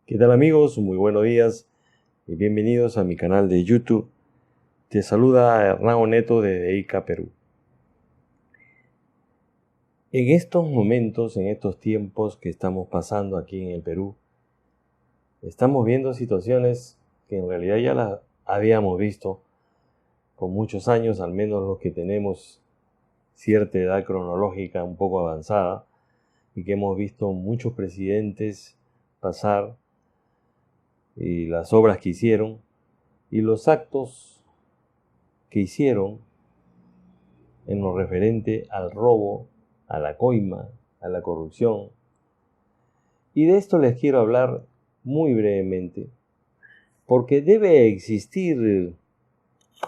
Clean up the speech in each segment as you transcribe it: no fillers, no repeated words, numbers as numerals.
¿Qué tal amigos? Muy buenos días y bienvenidos a mi canal de YouTube. Te saluda Hernán Neto desde Ica, Perú. En estos momentos, en estos tiempos que estamos pasando aquí en el Perú, estamos viendo situaciones que en realidad ya las habíamos visto con muchos años, al menos los que tenemos cierta edad cronológica un poco avanzada, y que hemos visto muchos presidentes pasar y las obras que hicieron y los actos que hicieron en lo referente al robo, a la coima, a la corrupción. Y de esto les quiero hablar muy brevemente, porque debe existir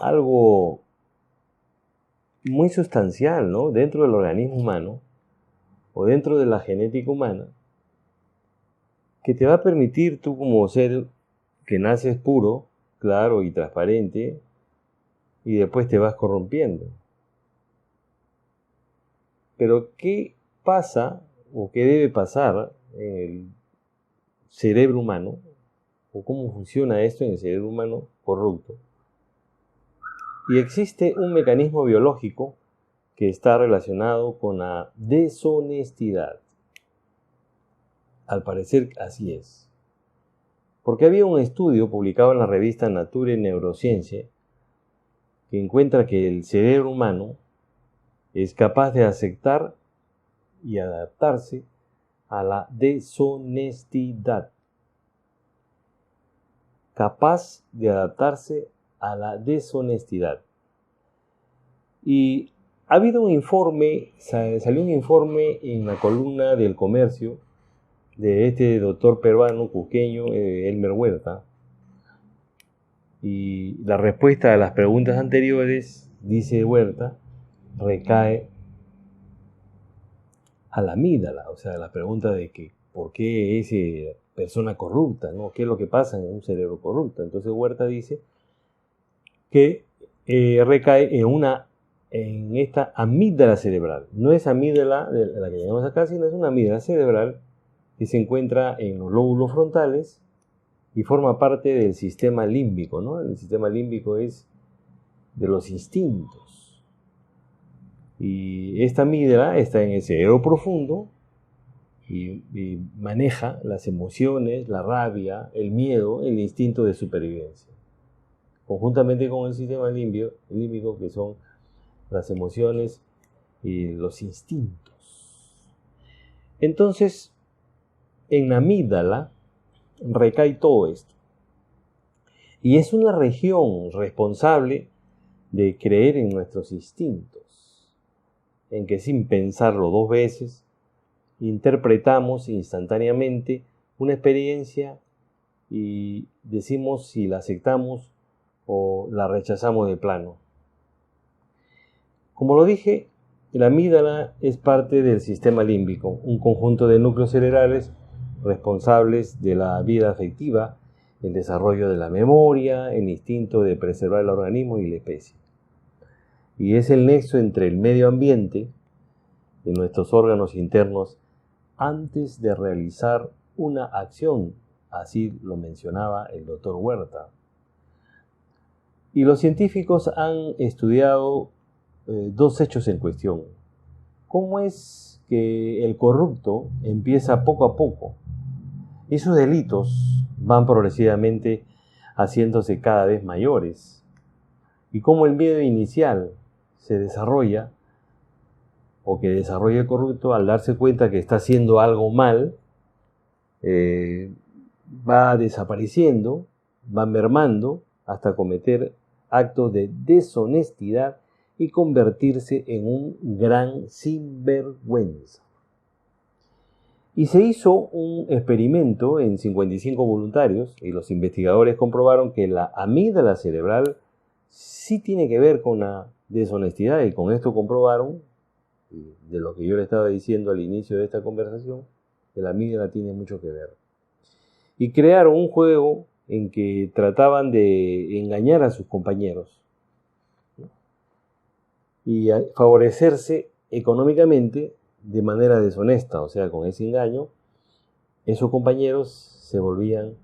algo muy sustancial, ¿no?, dentro del organismo humano o dentro de la genética humana, que te va a permitir tú, como ser que naces puro, claro y transparente, y después te vas corrompiendo. Pero ¿qué pasa o qué debe pasar en el cerebro humano, o cómo funciona esto en el cerebro humano corrupto? Y existe un mecanismo biológico que está relacionado con la deshonestidad. Al parecer así es. Porque había un estudio publicado en la revista Nature Neuroscience que encuentra que el cerebro humano es capaz de aceptar y adaptarse a la deshonestidad. Capaz de adaptarse a la deshonestidad. Y ha habido un informe, salió un informe en la columna del Comercio de este doctor peruano cusqueño, Elmer Huerta, y la respuesta a las preguntas anteriores, dice Huerta, recae a la amígdala, o sea, la pregunta de que ¿por qué es persona corrupta?, ¿no? ¿Qué es lo que pasa en un cerebro corrupto? Entonces Huerta dice que recae en esta amígdala cerebral. No es amígdala de la que llamamos acá, sino es una amígdala cerebral que se encuentra en los lóbulos frontales y forma parte del sistema límbico, ¿no? El sistema límbico es de los instintos. Y esta amígdala está en el cerebro profundo y maneja las emociones, la rabia, el miedo, el instinto de supervivencia, conjuntamente con el sistema límbico, que son las emociones y los instintos. Entonces, en la amígdala recae todo esto. Y es una región responsable de creer en nuestros instintos, en que sin pensarlo dos veces, interpretamos instantáneamente una experiencia y decimos si la aceptamos o la rechazamos de plano. Como lo dije, la amígdala es parte del sistema límbico, un conjunto de núcleos cerebrales responsables de la vida afectiva, el desarrollo de la memoria, el instinto de preservar el organismo y la especie. Y es el nexo entre el medio ambiente y nuestros órganos internos antes de realizar una acción, así lo mencionaba el doctor Huerta. Y los científicos han estudiado dos hechos en cuestión. ¿Cómo es que el corrupto empieza poco a poco y sus delitos van progresivamente haciéndose cada vez mayores? Y cómo el miedo inicial se desarrolla, o que desarrolla el corrupto al darse cuenta que está haciendo algo mal, va desapareciendo, va mermando hasta cometer actos de deshonestidad y convertirse en un gran sinvergüenza. Y se hizo un experimento en 55 voluntarios y los investigadores comprobaron que la amígdala cerebral sí tiene que ver con la deshonestidad, y con esto comprobaron, de lo que yo le estaba diciendo al inicio de esta conversación, que la amígdala tiene mucho que ver. Y crearon un juego en que trataban de engañar a sus compañeros, ¿no?, y favorecerse económicamente de manera deshonesta. O sea, con ese engaño, esos compañeros se volvían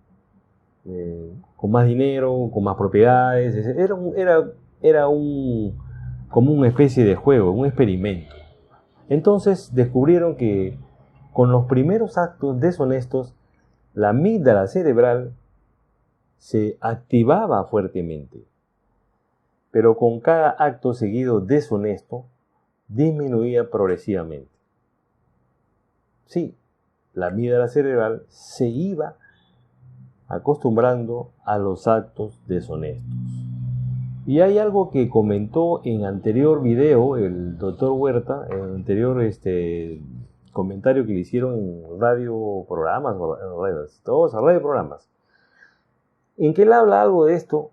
con más dinero, con más propiedades. Era como una especie de juego, un experimento. Entonces descubrieron que con los primeros actos deshonestos, la amígdala cerebral se activaba fuertemente, pero con cada acto seguido deshonesto, disminuía progresivamente. Sí, la amígdala cerebral se iba acostumbrando a los actos deshonestos. Y hay algo que comentó en anterior video el doctor Huerta, en anterior comentario que le hicieron en radio programas, todos a radio programas, en que él habla algo de esto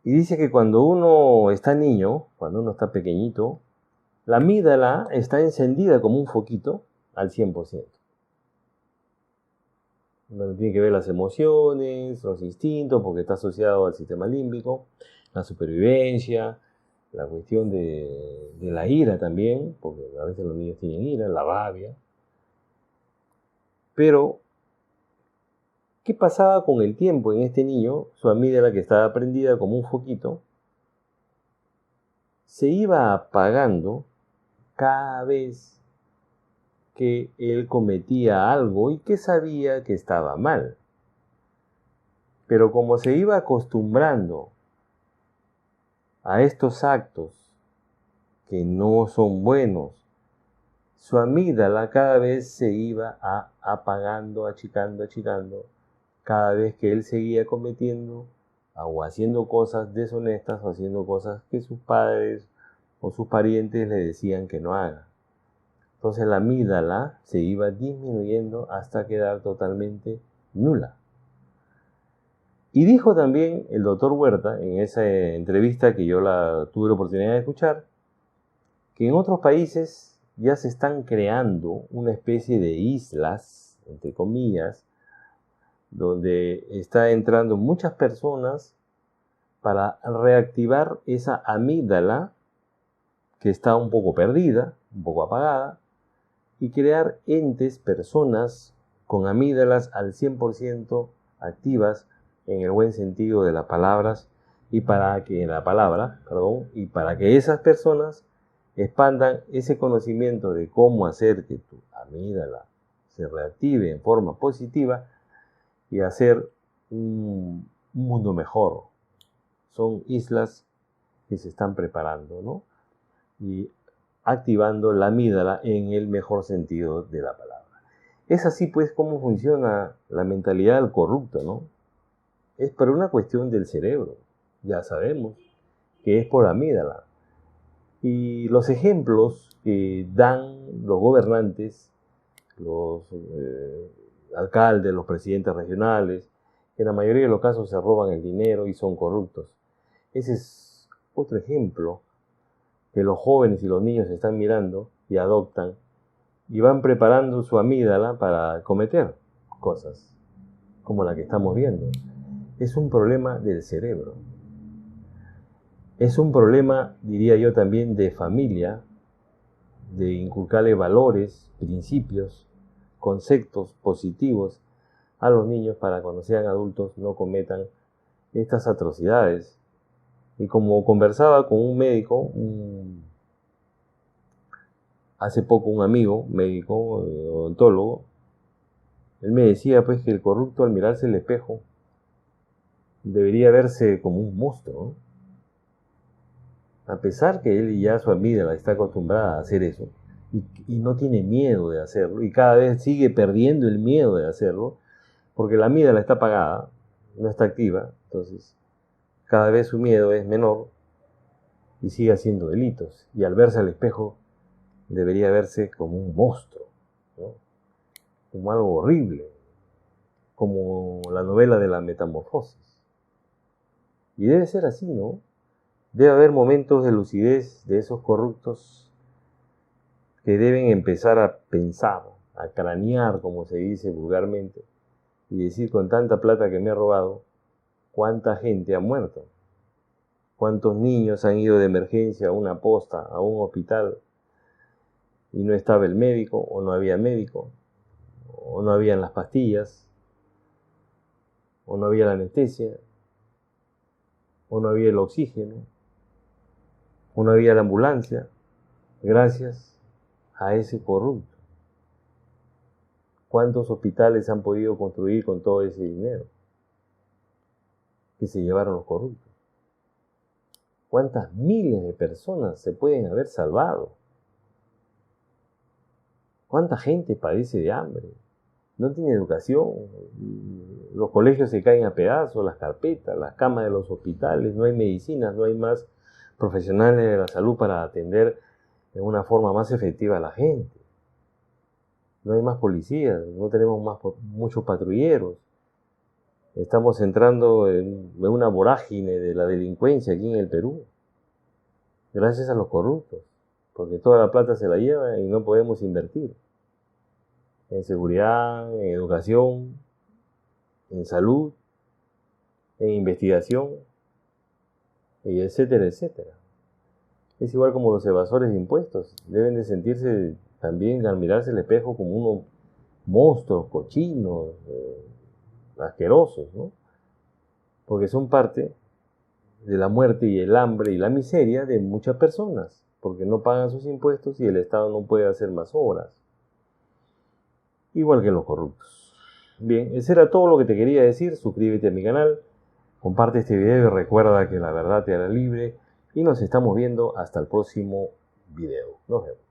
y dice que cuando uno está niño, cuando uno está pequeñito, la amígdala está encendida como un foquito al 100%. Bueno, tiene que ver las emociones, los instintos, porque está asociado al sistema límbico, la supervivencia, la cuestión de la ira también, porque a veces los niños tienen ira, la rabia. Pero, ¿qué pasaba con el tiempo en este niño? Su amígdala, que estaba prendida como un foquito, se iba apagando cada vez que él cometía algo y que sabía que estaba mal. Pero como se iba acostumbrando a estos actos que no son buenos, su amígdala cada vez se iba apagando, achicando, cada vez que él seguía cometiendo o haciendo cosas deshonestas o haciendo cosas que sus padres o sus parientes le decían que no haga. Entonces la amígdala se iba disminuyendo hasta quedar totalmente nula. Y dijo también el doctor Huerta, en esa entrevista que yo tuve la oportunidad de escuchar, que en otros países ya se están creando una especie de islas, entre comillas, donde está entrando muchas personas para reactivar esa amígdala que está un poco perdida, un poco apagada, y crear entes, personas con amígdalas al 100% activas en el buen sentido de las palabras y para que esas personas expandan ese conocimiento de cómo hacer que tu amígdala se reactive en forma positiva y hacer un mundo mejor. Son islas que se están preparando, ¿no? Y activando la amígdala en el mejor sentido de la palabra. Es así pues como funciona la mentalidad del corrupto, ¿no? Es por una cuestión del cerebro. Ya sabemos que es por amígdala. Y los ejemplos que dan los gobernantes, los alcaldes, los presidentes regionales, que en la mayoría de los casos se roban el dinero y son corruptos. Ese es otro ejemplo que los jóvenes y los niños están mirando y adoptan y van preparando su amígdala para cometer cosas como la que estamos viendo. Es un problema del cerebro. Es un problema, diría yo también, de familia, de inculcarle valores, principios, conceptos positivos a los niños para cuando sean adultos no cometan estas atrocidades. Y como conversaba con un médico, hace poco un amigo, médico, odontólogo, él me decía pues que el corrupto al mirarse el espejo debería verse como un monstruo, ¿no? A pesar que él ya su amígdala está acostumbrada a hacer eso y no tiene miedo de hacerlo y cada vez sigue perdiendo el miedo de hacerlo porque la amígdala está apagada, no está activa, entonces cada vez su miedo es menor y sigue haciendo delitos. Y al verse al espejo debería verse como un monstruo, ¿no? Como algo horrible, como la novela de la Metamorfosis. Y debe ser así, ¿no? Debe haber momentos de lucidez de esos corruptos que deben empezar a pensar, a cranear, como se dice vulgarmente, y decir, con tanta plata que me he robado, ¿cuánta gente ha muerto? ¿Cuántos niños han ido de emergencia a una posta, a un hospital, y no estaba el médico, o no había médico, o no habían las pastillas, o no había la anestesia, o no había el oxígeno, o no había la ambulancia, gracias a ese corrupto. ¿Cuántos hospitales han podido construir con todo ese dinero que se llevaron los corruptos? ¿Cuántas miles de personas se pueden haber salvado? ¿Cuánta gente padece de hambre? No tiene educación, los colegios se caen a pedazos, las carpetas, las camas de los hospitales, no hay medicinas, no hay más profesionales de la salud para atender de una forma más efectiva a la gente. No hay más policías, no tenemos muchos patrulleros. Estamos entrando en una vorágine de la delincuencia aquí en el Perú, gracias a los corruptos, porque toda la plata se la lleva y no podemos invertir en seguridad, en educación, en salud, en investigación, y etcétera, etcétera. Es igual como los evasores de impuestos, deben de sentirse también al mirarse el espejo como unos monstruos, cochinos, asquerosos, ¿no? Porque son parte de la muerte y el hambre y la miseria de muchas personas, porque no pagan sus impuestos y el Estado no puede hacer más obras. Igual que los corruptos. Bien, eso era todo lo que te quería decir. Suscríbete a mi canal, comparte este video y recuerda que la verdad te hará libre. Y nos estamos viendo hasta el próximo video. Nos vemos.